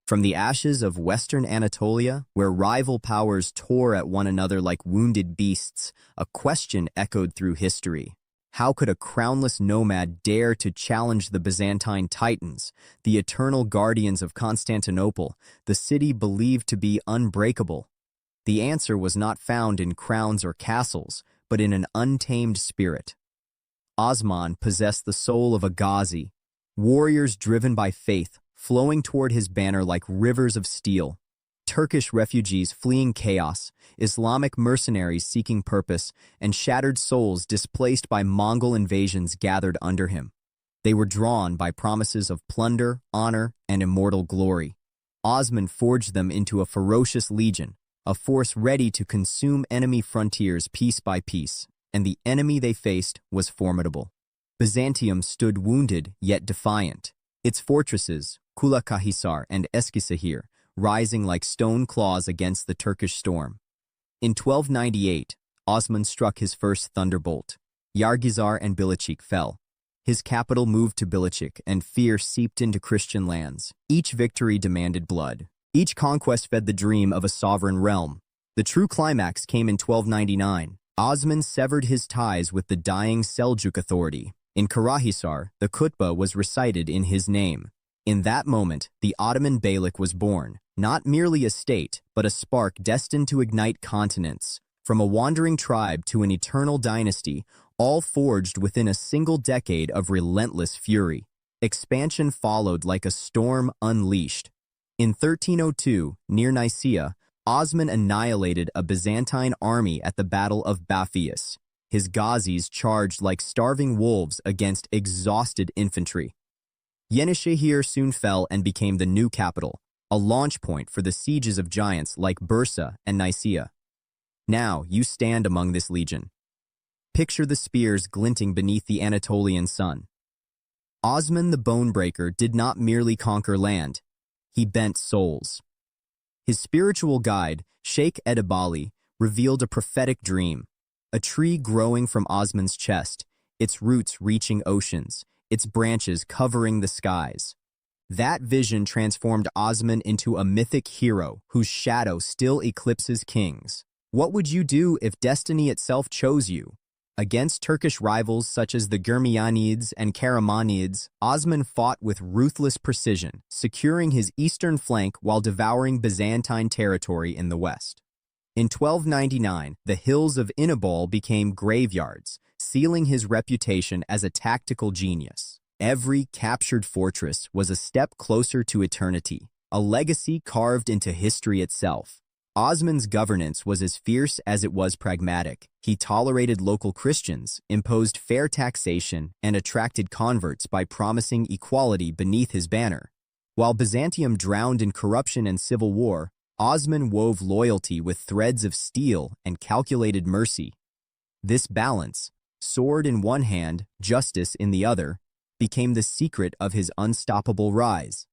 From the ashes of western Anatolia, where rival powers tore at one another like wounded beasts, a question echoed through history. How could a crownless nomad dare to challenge the Byzantine titans, the eternal guardians of Constantinople, the city believed to be unbreakable? The answer was not found in crowns or castles, but in an untamed spirit. Osman possessed the soul of a Ghazi, warriors driven by faith, flowing toward his banner like rivers of steel. Turkish refugees fleeing chaos, Islamic mercenaries seeking purpose, and shattered souls displaced by Mongol invasions gathered under him. They were drawn by promises of plunder, honor, and immortal glory. Osman forged them into a ferocious legion, a force ready to consume enemy frontiers piece by piece, and the enemy they faced was formidable. Byzantium stood wounded yet defiant. Its fortresses, Kulakahisar and Eskisehir, rising like stone claws against the Turkish storm. In 1298, Osman struck his first thunderbolt. Yargizar and Bilecik fell. His capital moved to Bilecik, and fear seeped into Christian lands. Each victory demanded blood. Each conquest fed the dream of a sovereign realm. The true climax came in 1299. Osman severed his ties with the dying Seljuk authority. In Karahisar, the khutbah was recited in his name. In that moment, the Ottoman Beylik was born, not merely a state, but a spark destined to ignite continents. From a wandering tribe to an eternal dynasty, all forged within a single decade of relentless fury. Expansion followed like a storm unleashed. In 1302, near Nicaea, Osman annihilated a Byzantine army at the Battle of Baphius. His Ghazis charged like starving wolves against exhausted infantry. Yenishehir soon fell and became the new capital, a launch point for the sieges of giants like Bursa and Nicaea. Now you stand among this legion. Picture the spears glinting beneath the Anatolian sun. Osman the Bonebreaker did not merely conquer land, he bent souls. His spiritual guide, Sheikh Edebali, revealed a prophetic dream. A tree growing from Osman's chest, its roots reaching oceans, its branches covering the skies. That vision transformed Osman into a mythic hero whose shadow still eclipses kings. What would you do if destiny itself chose you? Against Turkish rivals such as the Germanids and Karamanids, Osman fought with ruthless precision, securing his eastern flank while devouring Byzantine territory in the west. In 1299, the hills of Inebol became graveyards, sealing his reputation as a tactical genius. Every captured fortress was a step closer to eternity, a legacy carved into history itself. Osman's governance was as fierce as it was pragmatic. He tolerated local Christians, imposed fair taxation, and attracted converts by promising equality beneath his banner. While Byzantium drowned in corruption and civil war, Osman wove loyalty with threads of steel and calculated mercy. This balance, sword in one hand, justice in the other, became the secret of his unstoppable rise.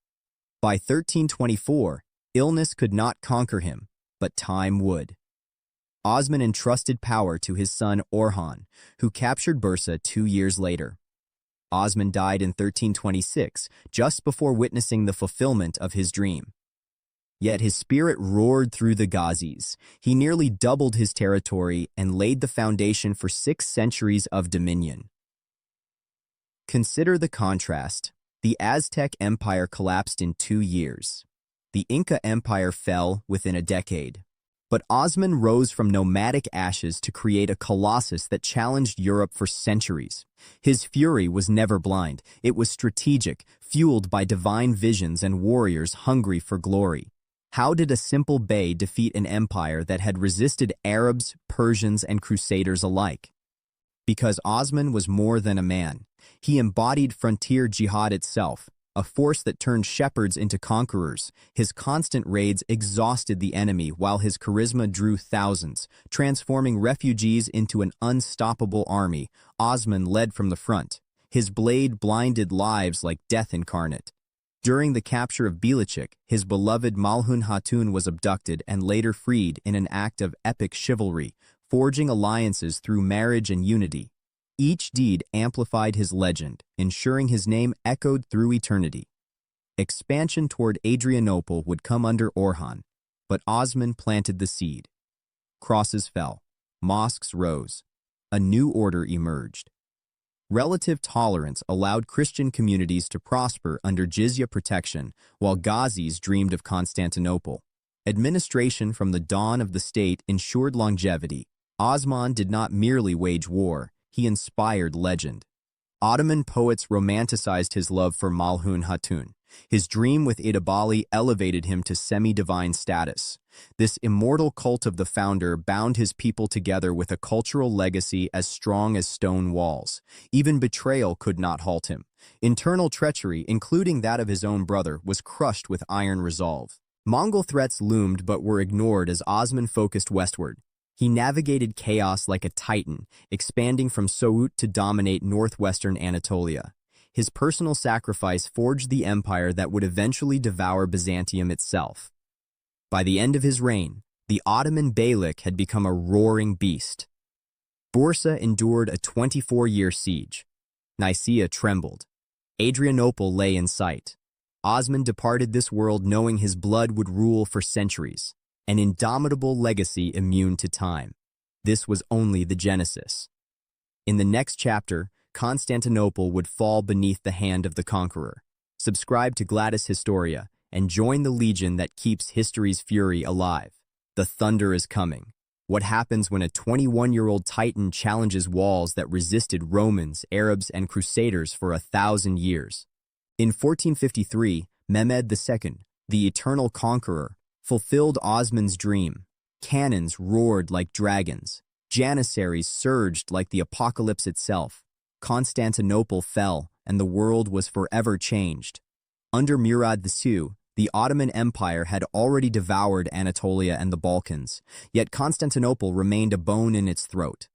By 1324, illness could not conquer him, but time would. Osman entrusted power to his son Orhan, who captured Bursa 2 years later. Osman died in 1326, just before witnessing the fulfillment of his dream. Yet his spirit roared through the Ghazis. He nearly doubled his territory and laid the foundation for 6 centuries of dominion. Consider the contrast. The Aztec Empire collapsed in 2 years. The Inca Empire fell within a decade. But Osman rose from nomadic ashes to create a colossus that challenged Europe for centuries. His fury was never blind. It was strategic, fueled by divine visions and warriors hungry for glory. How did a simple bey defeat an empire that had resisted Arabs, Persians, and Crusaders alike? Because Osman was more than a man. He embodied frontier jihad itself, a force that turned shepherds into conquerors. His constant raids exhausted the enemy while his charisma drew thousands, transforming refugees into an unstoppable army. Osman led from the front. His blade blinded lives like death incarnate. During the capture of Bilecik, his beloved Malhun Hatun was abducted and later freed in an act of epic chivalry, forging alliances through marriage and unity. Each deed amplified his legend, ensuring his name echoed through eternity. Expansion toward Adrianople would come under Orhan, but Osman planted the seed. Crosses fell. Mosques rose. A new order emerged. Relative tolerance allowed Christian communities to prosper under jizya protection, while Ghazis dreamed of Constantinople. Administration from the dawn of the state ensured longevity. Osman did not merely wage war, he inspired legend. Ottoman poets romanticized his love for Malhun Hatun. His dream with Idabali elevated him to semi-divine status. This immortal cult of the founder bound his people together with a cultural legacy as strong as stone walls. Even betrayal could not halt him. Internal treachery, including that of his own brother, was crushed with iron resolve. Mongol threats loomed but were ignored as Osman focused westward. He navigated chaos like a titan, expanding from Soğut to dominate northwestern Anatolia. His personal sacrifice forged the empire that would eventually devour Byzantium itself. By the end of his reign, the Ottoman Beylik had become a roaring beast. Bursa endured a 24-year siege. Nicaea trembled. Adrianople lay in sight. Osman departed this world knowing his blood would rule for centuries, an indomitable legacy immune to time. This was only the genesis. In the next chapter, Constantinople would fall beneath the hand of the conqueror. Subscribe to Gladys Historia and join the legion that keeps history's fury alive. The thunder is coming. What happens when a 21-year-old titan challenges walls that resisted Romans, Arabs, and Crusaders for 1,000 years? In 1453, Mehmed II, the eternal conqueror, fulfilled Osman's dream. Cannons roared like dragons. Janissaries surged like the apocalypse itself. Constantinople fell, and the world was forever changed. Under Murad II, the Ottoman Empire had already devoured Anatolia and the Balkans, yet Constantinople remained a bone in its throat.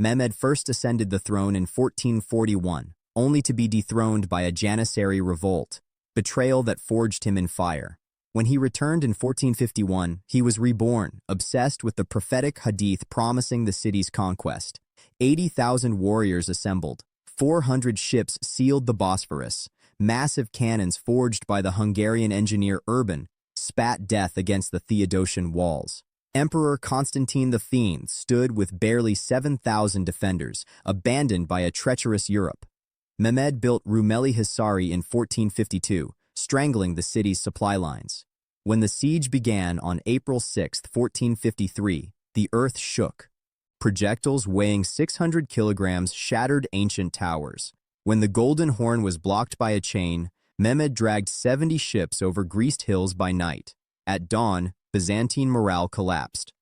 Mehmed first ascended the throne in 1441, only to be dethroned by a Janissary revolt, betrayal that forged him in fire. When he returned in 1451, he was reborn, obsessed with the prophetic hadith promising the city's conquest. 80,000 warriors assembled. 400 ships sealed the Bosphorus. Massive cannons forged by the Hungarian engineer Urban spat death against the Theodosian walls. Emperor Constantine the Fiend stood with barely 7,000 defenders, abandoned by a treacherous Europe. Mehmed built Rumeli Hisari in 1452, strangling the city's supply lines. When the siege began on April 6, 1453, the earth shook. Projectiles weighing 600 kilograms shattered ancient towers. When the Golden Horn was blocked by a chain, Mehmed dragged 70 ships over greased hills by night. At dawn, Byzantine morale collapsed.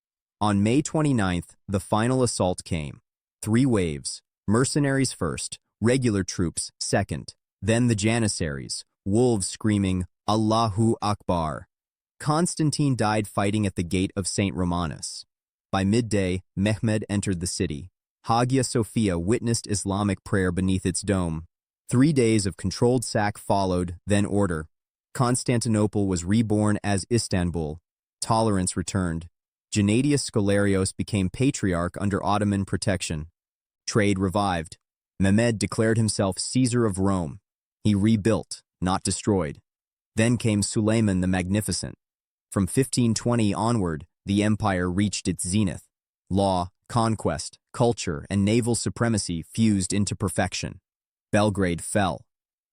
On May 29th, the final assault came. 3 waves: mercenaries first, regular troops second, then the Janissaries, wolves screaming, "Allahu Akbar." Constantine died fighting at the gate of St. Romanus. By midday, Mehmed entered the city. Hagia Sophia witnessed Islamic prayer beneath its dome. 3 days of controlled sack followed, then order. Constantinople was reborn as Istanbul. Tolerance returned. Gennadius Scholarios became patriarch under Ottoman protection. Trade revived. Mehmed declared himself Caesar of Rome. He rebuilt, not destroyed. Then came Suleiman the Magnificent. From 1520 onward, the empire reached its zenith. Law, conquest, culture, and naval supremacy fused into perfection. Belgrade fell.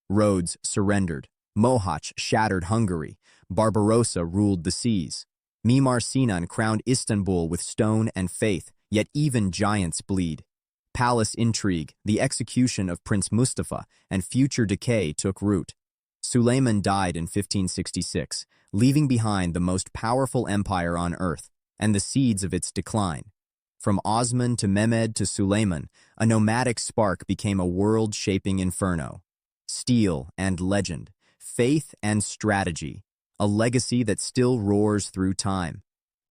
Rhodes surrendered. Mohacs shattered Hungary. Barbarossa ruled the seas. Mimar Sinan crowned Istanbul with stone and faith, yet even giants bleed. Palace intrigue, the execution of Prince Mustafa, and future decay took root. Suleiman died in 1566, leaving behind the most powerful empire on earth, and the seeds of its decline. From Osman to Mehmed to Suleiman, a nomadic spark became a world-shaping inferno. Steel and legend, faith and strategy, a legacy that still roars through time.